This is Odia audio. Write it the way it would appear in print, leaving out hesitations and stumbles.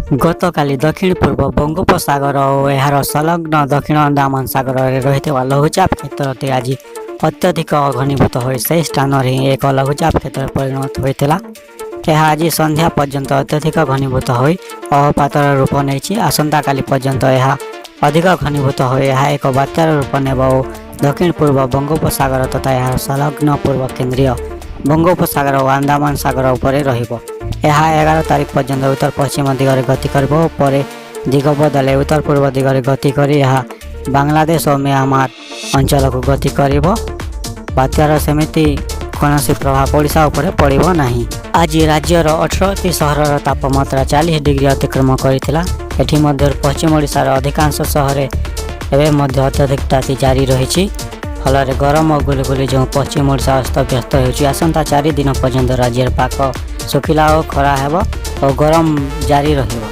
ଗତକାଲି ଦକ୍ଷିଣ ପୂର୍ବ ବଙ୍ଗୋପସାଗର ଓ ଏହାର ସଂଲଗ୍ନ ଦକ୍ଷିଣ ଆଣ୍ଡାମାନ ସାଗରରେ ରହିଥିବା ଲଘୁଚାପ କ୍ଷେତ୍ରଟି ଆଜି ଅତ୍ୟଧିକ ଘନୀଭୂତ ହୋଇ ସେହି ସ୍ଥାନରେ ହିଁ ଏକ ଲଘୁଚାପ କ୍ଷେତ୍ରରେ ପରିଣତ ହୋଇଥିଲା। ଏହା ଆଜି ସନ୍ଧ୍ୟା ପର୍ଯ୍ୟନ୍ତ ଅତ୍ୟଧିକ ଘନୀଭୂତ ହୋଇ ଅବପାତର ରୂପ ନେଇଛି। ଆସନ୍ତାକାଲି ପର୍ଯ୍ୟନ୍ତ ଏହା ଅଧିକ ଘନୀଭୂତ ହୋଇ ଏହା ଏକ ବାତ୍ୟାର ରୂପ ନେବ ଓ ଦକ୍ଷିଣ ପୂର୍ବ ବଙ୍ଗୋପସାଗର ତଥା ଏହାର ସଂଲଗ୍ନ ପୂର୍ବ କେନ୍ଦ୍ରୀୟ ବଙ୍ଗୋପସାଗର ଓ ଆଣ୍ଡାମାନ ସାଗର ଉପରେ ରହିବ। ଏହା 11 ତାରିଖ ପର୍ଯ୍ୟନ୍ତ ଉତ୍ତର ପଶ୍ଚିମ ଦିଗରେ ଗତି କରିବ ଓ ପରେ ଦିଗ ବଦଳାଇ ଉତ୍ତର ପୂର୍ବ ଦିଗରେ ଗତି କରି ଏହା ବାଂଲାଦେଶ ଓ ମିଆଁମାର ଅଞ୍ଚଳକୁ ଗତି କରିବ। ବାତ୍ୟାର ସେମିତି କୌଣସି ପ୍ରଭାବ ଓଡ଼ିଶା ଉପରେ ପଡ଼ିବ ନାହିଁ। ଆଜି ରାଜ୍ୟର 18ଟି ସହରର ତାପମାତ୍ରା 40 ଡିଗ୍ରୀ ଅତିକ୍ରମ କରିଥିଲା। ଏଥି ମଧ୍ୟରୁ ପଶ୍ଚିମ ଓଡ଼ିଶାର ଅଧିକାଂଶ ସହରରେ ଏବେ ମଧ୍ୟ ଅତ୍ୟଧିକ ତାତି ଜାରି ରହିଛି। ଫଳରେ ଗରମ ଓ ଗୁଳିଗୁଳି ଯେଉଁ ପଶ୍ଚିମ ଓଡ଼ିଶା ଅସ୍ତବ୍ୟସ୍ତ ହେଉଛି। ଆସନ୍ତା 4 ଦିନ ପର୍ଯ୍ୟନ୍ତ ରାଜ୍ୟର ପାଗ ଶୁଖିଲା ଓ ଖରା ହେବ ଓ ଗରମ ଜାରି ରହିବ।